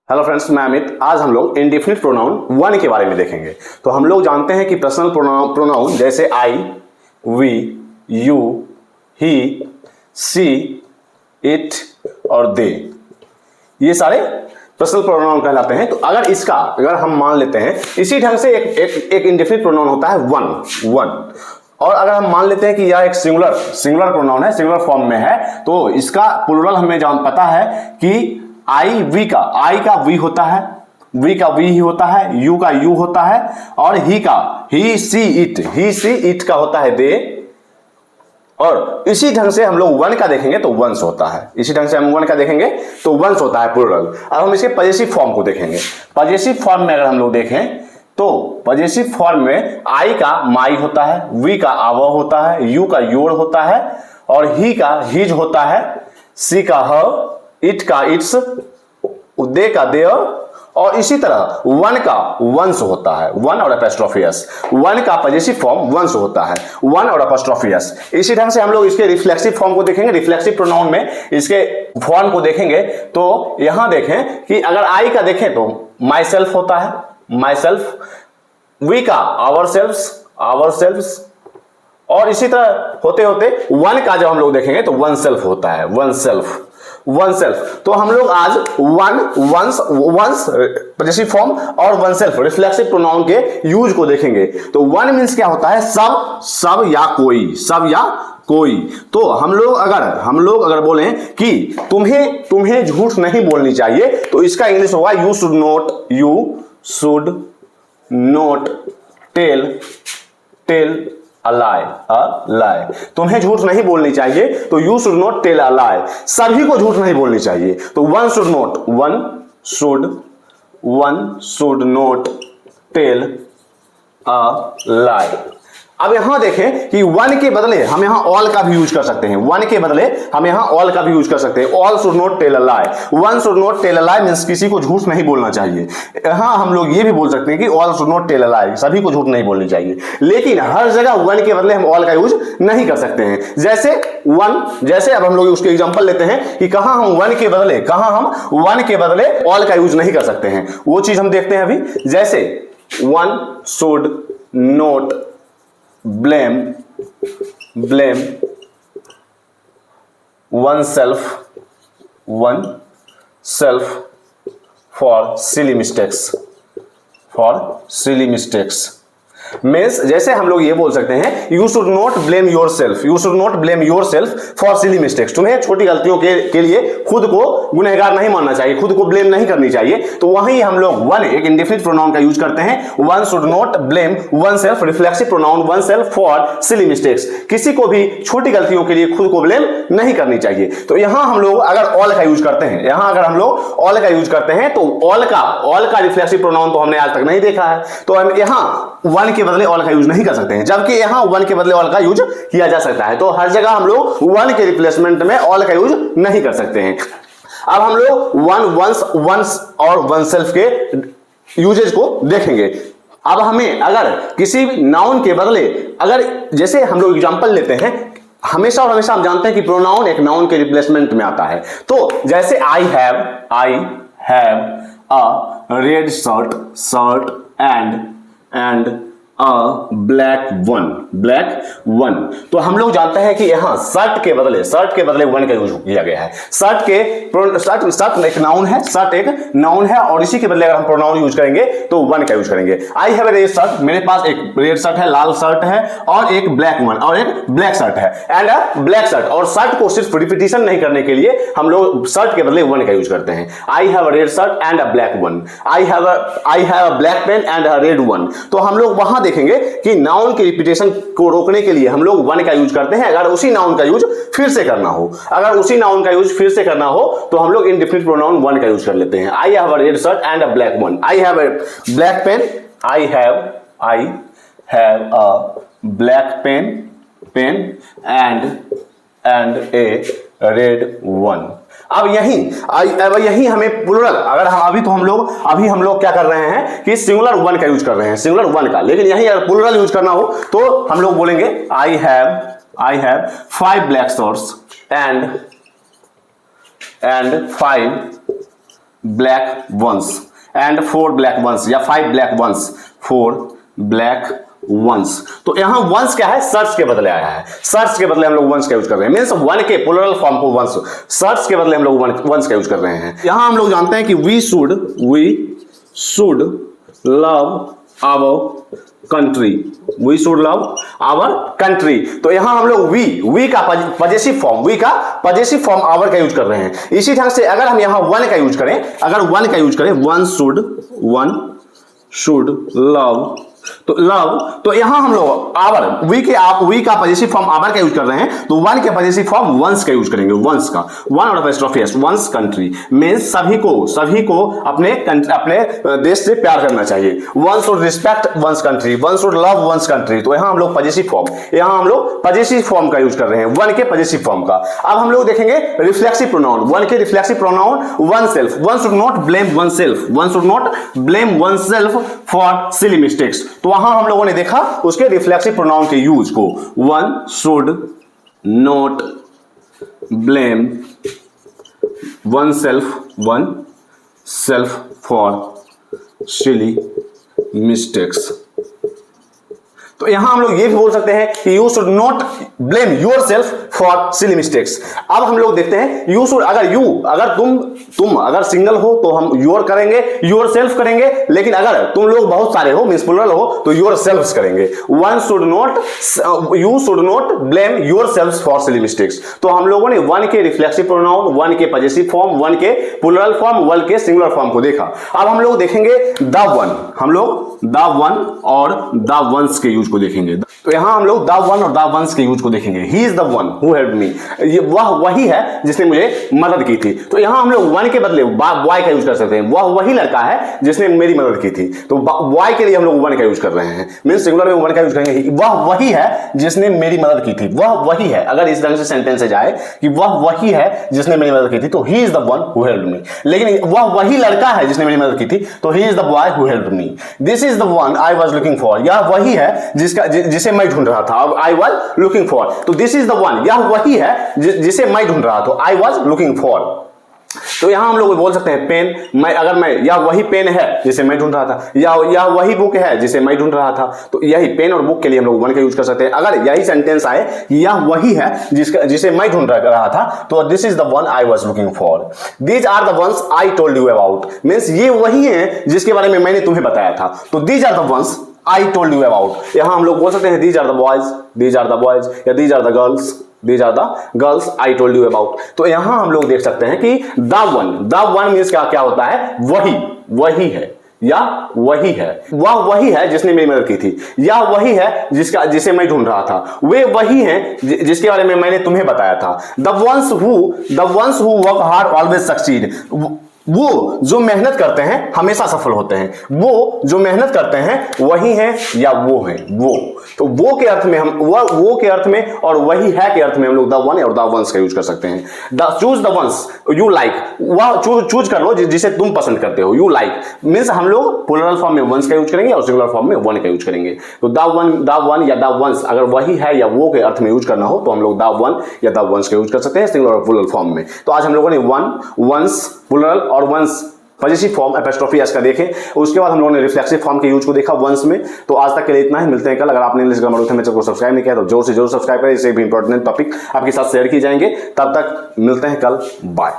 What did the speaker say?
Hello friends, मैं अमित। आज हम लोग इंडेफिनिट प्रोनाउन वन के बारे में देखेंगे। तो हम लोग जानते हैं कि पर्सनल प्रोनाउन जैसे I, we, you, he, she, it और दे, ये सारे पर्सनल प्रोनाउन कहलाते हैं। तो अगर हम मान लेते हैं इसी ढंग से एक इंडेफिनिट प्रोनाउन होता है वन। और अगर हम मान लेते हैं कि यह एक सिंगुलर प्रोनाउन है, सिंगुलर फॉर्म में है, तो इसका प्लूरल हमें पता है कि आई का वी होता है, वी का वी ही होता है, यू का यू होता है, और ही सी इट का होता है दे। और इसी ढंग से हम लोग वन का देखेंगे तो वंस होता है, प्लूरल। अब हम इसके पजेसिव फॉर्म को देखेंगे। पजेसिव फॉर्म में अगर हम लोग देखें तो पजेसिव फॉर्म में आई का माई होता है, वी का आवर होता है, यू का योर होता है, और ही का हिज होता है, सी का हर, इट का इट्स, दे का देयर, और इसी तरह वन का वंस होता है, वन और एपोस्ट्रोफी एस। वन का पजेसिव फॉर्म वंस होता है, वन और एपोस्ट्रोफी एस। इसी ढंग से हम लोग इसके रिफ्लेक्सिव फॉर्म को देखेंगे। रिफ्लेक्सिव प्रोनाउन में इसके फॉर्म को देखेंगे तो यहां देखें कि अगर आई का देखें तो माई सेल्फ होता है, माई सेल्फ, वी का आवर सेल्व्स, और इसी तरह होते होते वन का जब हम लोग देखेंगे तो वन सेल्फ होता है, वन सेल्फ। तो हम लोग आज वंस पजेसिव फॉर्म और वन सेल्फ रिफ्लेक्सिव प्रोनाउन के यूज को देखेंगे। तो वन मींस क्या होता है? सब या कोई। तो हम लोग अगर बोलें कि तुम्हें झूठ नहीं बोलनी चाहिए, तो इसका इंग्लिश होगा you should not tell a lie। तुम्हें झूठ नहीं बोलनी चाहिए तो you should not tell a lie। सभी को झूठ नहीं बोलनी चाहिए तो one should not tell a lie। अब यहां देखें कि वन के बदले हम यहां ऑल का भी यूज कर सकते हैं। All should not tell a lie, one should not tell a lie means किसी को झूठ नहीं बोलना चाहिए। यहां हम लोग ये भी बोल सकते हैं कि all should not tell a lie, सभी को झूठ नहीं बोलनी चाहिए। लेकिन हर जगह वन के बदले हम ऑल का यूज नहीं कर सकते हैं। जैसे अब हम लोग उसके एग्जांपल लेते हैं कि कहां हम वन के बदले ऑल का यूज नहीं कर सकते हैं। वो चीज हम देखते हैं अभी। जैसे one should not blame oneself for silly mistakes means जैसे हम लोग ये बोल सकते हैं you should not blame your self for silly mistakes. तुम्हें छोटी गलतियों के लिए खुद को गुनहगार नहीं मानना चाहिए, खुद को ब्लेम नहीं करनी चाहिए। तो वहीं हम लोग वन एक इंडेफिनिट प्रोनाउन का यूज करते हैं। One should not blame one self, reflexive pronoun one self for silly mistakes. किसी को भी छोटी गलतियों के लिए खुद को ब्लेम नहीं करनी चाहिए। तो यहां हम लोग अगर ऑल का यूज करते हैं, तो ऑल का रिफ्लेक्सिव प्रोनाउन तो हमने आज तक नहीं देखा है, तो हम यहां वन के बदले ऑल का यूज नहीं कर सकते हैं, जबकि यहां वन के बदले ऑल का यूज किया जा सकता है। तो हर जगह हम लोग वन के रिप्लेसमेंट में ऑल का यूज नहीं कर सकते हैं। अब हम लोग वंस और वन सेल्फ के यूजेज को देखेंगे। अब हमें अगर किसी नाउन के बदले जैसे हम लोग एग्जांपल लेते हैं, हमेशा हम जानते हैं कि प्रोनाउन एक नाउन के रिप्लेसमेंट में आता है। तो जैसे आई have a red shirt and a black one. तो हम लोग जानते हैं कि यहां शर्ट के बदले वन का यूज किया गया है। शर्ट एक नाउन है, और इसी के बदले अगर हम प्रोनाउन यूज करेंगे तो वन का यूज करेंगे। I have a red shirt, मेरे पास एक रेड शर्ट है, लाल शर्ट है, और एक ब्लैक शर्ट है, एंड अ ब्लैक शर्ट। और शर्ट को सिर्फ रिपीटिशन नहीं करने के लिए हम लोग शर्ट के बदले वन का यूज करते हैं। I have a red shirt and a black one, I have a black pen and a red one. तो हम लोग वहां देखेंगे कि नाउन के रिपीटेशन को रोकने के लिए हम लोग वन का यूज करते हैं। अगर उसी नाउन का यूज फिर से करना हो तो हम लोग इंडेफिनिट प्रोनाउन वन का यूज कर लेते हैं। I have a red shirt and a black one, I have a black pen, I have a black pen and a red one. अब यही हमें प्लूरल, अभी हम लोग क्या कर रहे हैं कि सिंगुलर वन का यूज कर रहे हैं, लेकिन यही अगर प्लूरल यूज करना हो तो हम लोग बोलेंगे I have 5 black shirts and 5 black ones and 4 black ones या 5 ब्लैक वंस, 4 ब्लैक वंस। तो यहां वंस क्या है, सर्च के बदले आया है, सर्च के बदले हम लोग वंस का यूज कर रहे हैं, मींस वन के प्लुरल फॉर्म को वंस, सर्च के बदले हम लोग वंस का यूज कर रहे हैं। यहां हम लोग जानते हैं कि we should love our country, we should love our country. तो यहां हम लोग वी का पजेसिव फॉर्म आवर का यूज कर रहे हैं। इसी ढंग से अगर हम यहां वन का यूज करें, वन शुड लव, तो यहां हम लोग आवर, वी का पजेसिव फॉर्म आवर का यूज कर रहे हैं, तो वन के पजेसिव फॉर्म वंस का यूज करेंगे, वंस का, वन और apostrophe s, one's country, means सभी को अपने देश से प्यार करना चाहिए। One should respect one's country, one should love one's country. तो यहां हम लोग पजेसिव फॉर्म का यूज कर रहे हैं, वन के पजेसिव फॉर्म का। अब हम लोग देखेंगे रिफ्लेक्सिव प्रोनाउन, वन के reflexive pronoun one self, one should not blame one self for silly mistakes. तो वहां हम लोगों ने देखा उसके रिफ्लेक्सिव प्रोनाउन के यूज को, one should not blame one self for silly mistakes. तो यहां हम लोग ये भी बोल सकते हैं कि you should not blame your self for silly mistakes. अब हम लोग देखते हैं यू शुड, अगर तुम अगर सिंगल हो तो हम योर करेंगे, योर सेल्फ करेंगे, लेकिन अगर तुम लोग बहुत सारे हो, मींस प्लुरल हो, तो योर सेल्फ करेंगे। You should not blame your self for silly mistakes. तो हम लोगों ने वन के रिफ्लेक्सिव प्रोनाउन, वन के पजेसिव फॉर्म, वन के प्लुरल फॉर्म, वन के सिंगुलर फॉर्म को देखा। अब हम लोग देखेंगे द वन, हम लोग द वन और द वंस के यूज को देखेंगे। तो यहां हम लोग द वन और द वंस के यूज को देखेंगे। He is the one who helped me, ये वह वही है जिसने मुझे मदद की थी। तो यहां हम लोग वन के बदले बॉय का यूज कर सकते हैं, वह वही लड़का है जिसने मेरी मदद की थी। तो बॉय के लिए हम लोग वन का यूज कर रहे हैं, मींस सिंगुलर में वन का यूज करेंगे, वह वही है जिसने मेरी मदद की थी, वह वही है। अगर इस ढंग से सेंटेंस से जाए कि वह वही है जिसने मेरी मदद की थी, तो he is the one who helped me. लेकिन वह वही लड़का है जिसने मेरी मदद की थी, तो he is the boy who helped me. This is the one I was looking for, यह वही है जिसे मैं ढूंढ रहा था, आई वाज लुकिंग फॉर। तो दिस इज द वन, यह वही है जिसे मैं ढूंढ रहा था, आई वाज लुकिंग फॉर। तो यहां हम लोग बोल सकते हैं पेन, यह वही पेन है जिसे मैं ढूंढ रहा था, यह वही बुक है जिसे मैं ढूंढ रहा था। तो यही पेन और बुक के लिए हम लोग वन का यूज कर सकते हैं। अगर यही सेंटेंस आए यह वही है जिसे मैं ढूंढ रहा था, तो this is the one I was looking for. These are the ones I told you about, means ये वही है जिसके बारे में मैंने तुम्हें बताया था। तो these are the ones I told you about. यहां हम लोग बोल सकते हैं दीज आर द बॉयज या these are the girls I told you about. तो यहां हम लोग देख सकते हैं कि द वन मींस क्या होता है, वही है या वही है, वह वही है जिसने मेरी मदद की थी, या वही है जिसे मैं ढूंढ रहा था, वे वही हैं जिसके बारे में मैंने तुम्हें बताया था। The ones who work hard always succeed, वो जो मेहनत करते हैं हमेशा सफल होते हैं, वो जो मेहनत करते हैं वही हैं या वो हैं, वो। तो वो के अर्थ में हम वो के अर्थ में और वही है के अर्थ में हम लोग द वन और द वंस का यूज कर सकते हैं। Choose the ones you like, वह चूज कर लो जिसे तुम पसंद करते हो। यू लाइक मींस हम लोग प्लुरल फॉर्म में वंस का यूज करेंगे और सिंगुलर फॉर्म में वन का यूज करेंगे। तो द वन या द वंस अगर वही है या वो के अर्थ में यूज करना हो तो हम लोग द वन या द वंस का यूज कर सकते हैं सिंगुलर और प्लुरल फॉर्म में। तो आज हम लोगों ने वन, वंस, प्लुरल और ones possessive form apostrophe s का देखें। उसके बाद हम लोगों ने रिफ्लेक्सिव फॉर्म के यूज को देखा वंस में। तो आज तक के लिए इतना ही, मिलते हैं कल। अगर आपने इंग्लिश ग्रामर चैनल को सब्सक्राइब नहीं किया तो जोर से जोर सब्सक्राइब करें, इससे भी इंपॉर्टेंट टॉपिक आपके साथ शेयर किए जाएंगे। तब तक मिलते हैं कल, बाय।